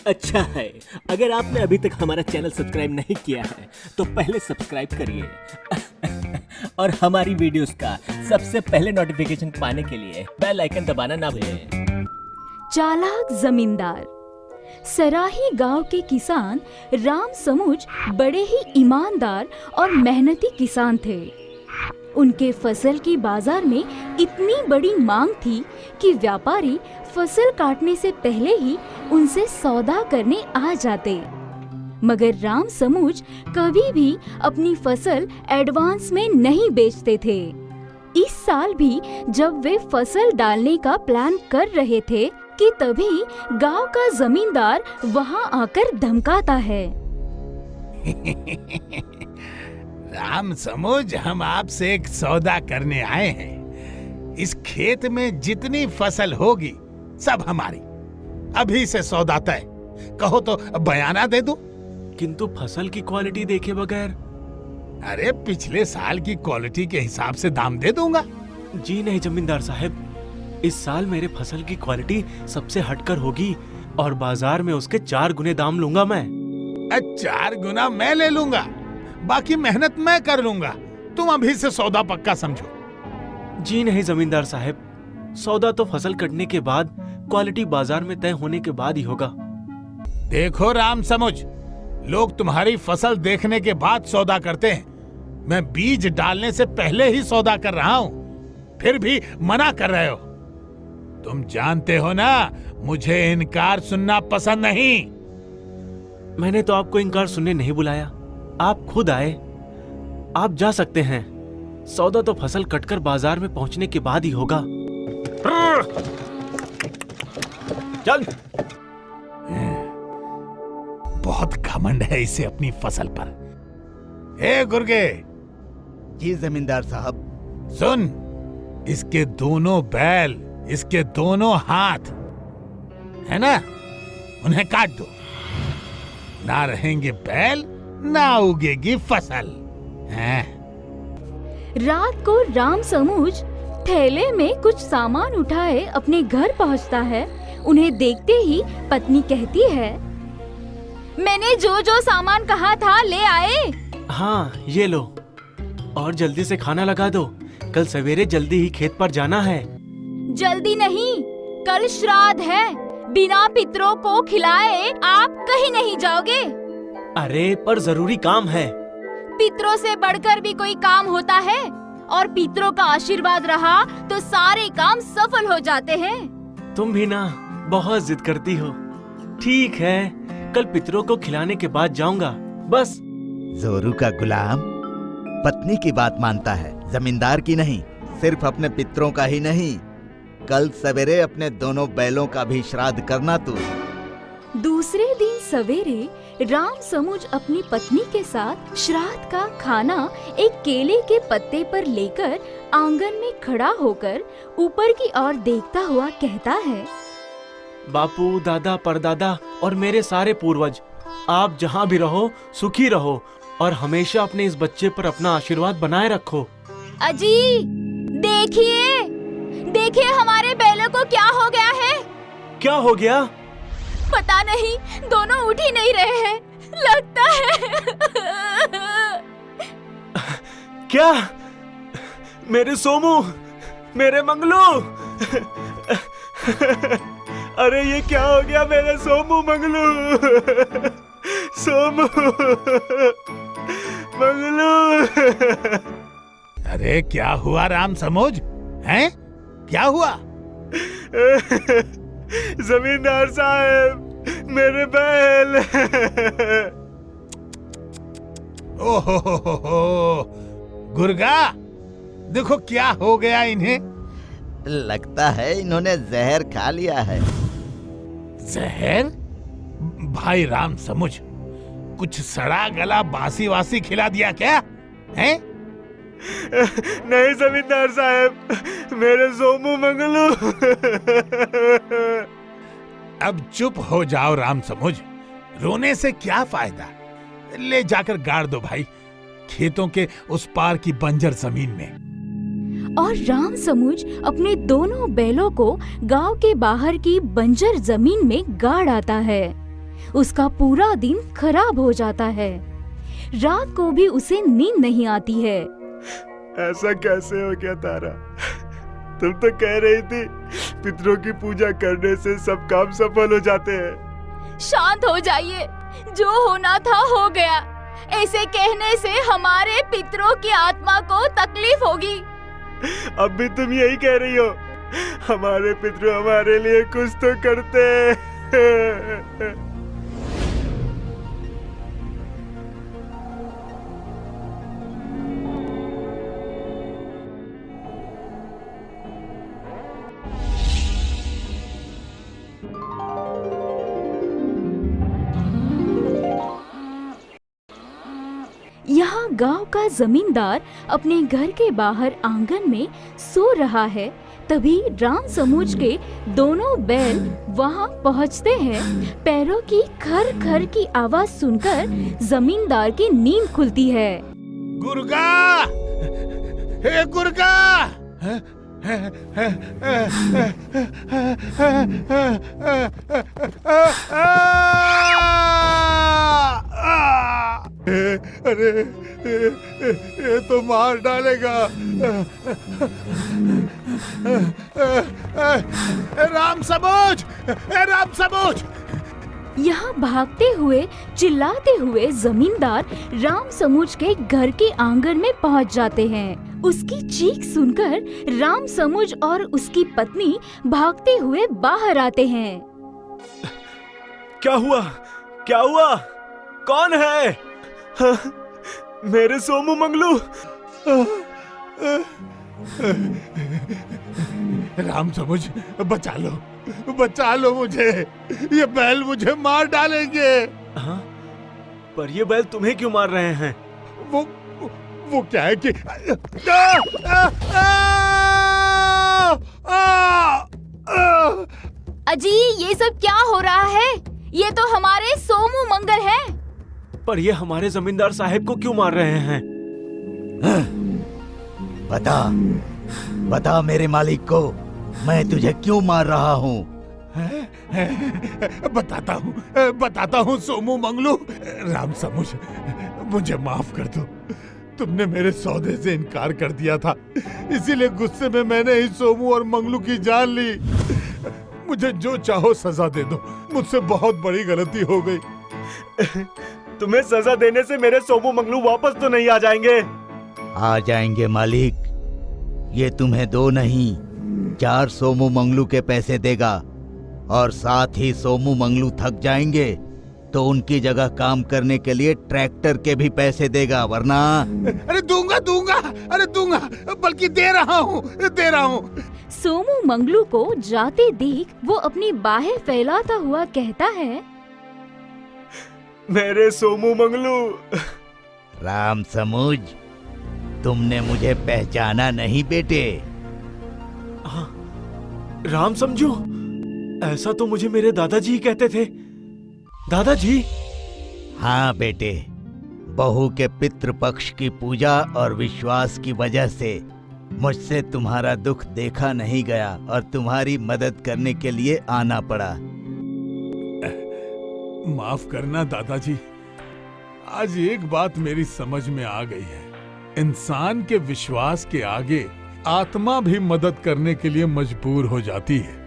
अच्छा है, अगर आपने अभी तक हमारा चैनल सब्सक्राइब नहीं किया है तो पहले सब्सक्राइब करिए और हमारी वीडियोस का सबसे पहले नोटिफिकेशन पाने के लिए बेल आइकन दबाना ना भूलें। चालाक जमींदार। सराही गांव के किसान राम समुज बड़े ही ईमानदार और मेहनती किसान थे। उनके फसल की बाजार में इतनी बड़ी मांग थी कि व्यापारी फसल काटने से पहले ही उनसे सौदा करने आ जाते। मगर राम समुज कभी भी अपनी फसल एडवांस में नहीं बेचते थे। इस साल भी जब वे फसल डालने का प्लान कर रहे थे कि तभी गांव का जमींदार वहां आकर धमकाता है। राम समुज, हम आपसे एक सौदा करने आए हैं। इस खेत में जितनी फसल होगी सब हमारी। अभी से सौदा तय। कहो तो बयाना दे दूं? किंतु फसल की क्वालिटी देखे बगैर। अरे पिछले साल की क्वालिटी के हिसाब से दाम दे दूंगा। जी नहीं जमींदार साहब, इस साल मेरे फसल की क्वालिटी सबसे हटकर होगी और बाजार में उसके 4 गुने दाम लूंगा मैं। 4 गुना मैं ले लूंगा, बाकी मेहनत मैं कर लूंगा। तुम अभी से सौदा पक्का समझो। जी नहीं जमींदार साहब, सौदा तो फसल कटने के बाद, क्वालिटी बाजार में तय होने के बाद ही होगा। देखो राम समुज, लोग तुम्हारी फसल देखने के बाद सौदा करते हैं। मैं बीज डालने से पहले ही सौदा कर रहा हूँ, फिर भी मना कर रहे हो। तुम जानते हो ना, मुझे इनकार सुनना पसंद नहीं। मैंने तो आपको इनकार सुनने नहीं बुलाया, आप खुद आए। आप जा सकते हैं। सौदा तो फसल कटकर बाजार में पहुंचने के बाद ही होगा। चल। बहुत घमंड है इसे अपनी फसल पर। ए गुर्गे। जी जमींदार साहब। सुन, इसके दोनों बैल, इसके दोनों हाथ है ना, उन्हें काट दो। ना रहेंगे बैल, ना उगेगी फसल। हैं? रात को राम समुज थैले में कुछ सामान उठाए अपने घर पहुंचता है। उन्हें देखते ही पत्नी कहती है, मैंने जो जो सामान कहा था ले आए? हाँ, ये लो। और जल्दी से खाना लगा दो, कल सवेरे जल्दी ही खेत पर जाना है। जल्दी नहीं, कल श्राद्ध है। बिना पितरों को खिलाए आप कहीं नहीं जाओगे। अरे पर जरूरी काम है। पितरों से बढ़कर भी कोई काम होता है, और पितरों का आशीर्वाद रहा तो सारे काम सफल हो जाते हैं। तुम भी ना बहुत जिद करती हो। ठीक है, कल पितरों को खिलाने के बाद जाऊंगा बस। जोरू का गुलाम पत्नी की बात मानता है, जमींदार की नहीं। सिर्फ अपने पितरों का ही नहीं, कल सवेरे अपने दोनों बैलों का भी श्राद्ध करना तू। दूसरे दिन सवेरे राम समुज अपनी पत्नी के साथ श्राद्ध का खाना एक केले के पत्ते पर लेकर आंगन में खड़ा होकर ऊपर की ओर देखता हुआ कहता है, बापू, दादा, परदादा और मेरे सारे पूर्वज, आप जहाँ भी रहो सुखी रहो और हमेशा अपने इस बच्चे पर अपना आशीर्वाद बनाए रखो। अजी देखिए, देखिए हमारे बैलों को क्या हो गया है। क्या हो गया? पता नहीं, दोनों उठ ही नहीं रहे हैं। लगता है क्या? मेरे सोमू, मेरे मंगलू। अरे ये क्या हो गया मेरे सोमू, मंगलू, सोमू, मंगलू। अरे क्या हुआ राम समुज? हैं? क्या हुआ? जमींदार साहब, मेरे बैल। ओहो, गुर्गा, देखो क्या हो गया इन्हें। लगता है इन्होंने जहर खा लिया है। जहर? भाई राम समुझ, कुछ सड़ा गला बासी वासी खिला दिया क्या? हैं? नहीं जमींदार साहब, मेरे सोमू, मंगलू। अब चुप हो जाओ राम समुझ, रोने से क्या फायदा। ले जाकर गाड़ दो भाई, खेतों के उस पार की बंजर जमीन में। और राम समुज अपने दोनों बैलों को गांव के बाहर की बंजर जमीन में गाड़ आता है। उसका पूरा दिन खराब हो जाता है। रात को भी उसे नींद नहीं आती है। ऐसा कैसे हो गया तारा? तुम तो कह रही थी पितरों की पूजा करने से सब काम सफल हो जाते हैं। शांत हो जाइए, जो होना था हो गया। ऐसे कहने से हमारे पितरों की आत्मा को तकलीफ होगी। अब भी तुम यही कह रही हो? हमारे पितृ हमारे लिए कुछ तो करते हैं। यहाँ गांव का जमींदार अपने घर के बाहर आंगन में सो रहा है। तभी राम समूज के दोनों बैल वहाँ पहुँचते हैं। पैरों की खर खर की आवाज सुनकर जमींदार की नींद खुलती है। गुर्गा, हे गुर्गा, अरे ये तो मार डालेगा। राम समूज, राम समूज। यहाँ भागते हुए चिल्लाते हुए जमींदार राम समूज के घर के आंगन में पहुँच जाते हैं। उसकी चीख सुनकर राम समूज और उसकी पत्नी भागते हुए बाहर आते हैं। क्या हुआ? क्या हुआ? कौन है? हाँ, मेरे सोमू मंगलू। राम समूज, बचा लो मुझे। ये बैल मुझे मार डालेंगे। हाँ? पर ये बैल तुम्हें क्यों मार रहे हैं? वो क्या है कि अजी, ये सब क्या हो रहा है? ये तो हमारे सोमू मंगल हैं। पर ये हमारे जमींदार साहब को क्यों मार रहे हैं? बता मेरे मालिक को, मैं तुझे क्यों मार रहा हूँ। बताता हूँ सोमू मंगलू। राम समूज, मुझे माफ कर दो। तुमने मेरे सौदे से इनकार कर दिया था, इसीलिए गुस्से में मैंने ही सोमू और मंगलू की जान ली। मुझे जो चाहो सजा दे दो, मुझसे बहुत बड़ी गलती हो गई। तुम्हें सजा देने से मेरे सोमू मंगलू वापस तो नहीं आ जाएंगे? आ जाएंगे मालिक। ये तुम्हें 2 नहीं 4 सोमू मंगलू के पैसे देगा, और साथ ही सोमू मंगलू थक जाएंगे तो उनकी जगह काम करने के लिए ट्रैक्टर के भी पैसे देगा, वरना। अरे दूंगा, बल्कि दे रहा हूँ। सोमू मंगलू को जाते देख वो अपनी बाहें फैलाता हुआ कहता है, मेरे सोमू मंगलू। राम समूज, तुमने मुझे पहचाना नहीं बेटे? हाँ, राम समझो, ऐसा तो मुझे मेरे दादाजी ही कहते थे। दादाजी? हाँ बेटे, बहू के पितृपक्ष की पूजा और विश्वास की वजह से मुझसे तुम्हारा दुख देखा नहीं गया और तुम्हारी मदद करने के लिए आना पड़ा। माफ करना दादाजी, आज एक बात मेरी समझ में आ गई है। इंसान के विश्वास के आगे आत्मा भी मदद करने के लिए मजबूर हो जाती है।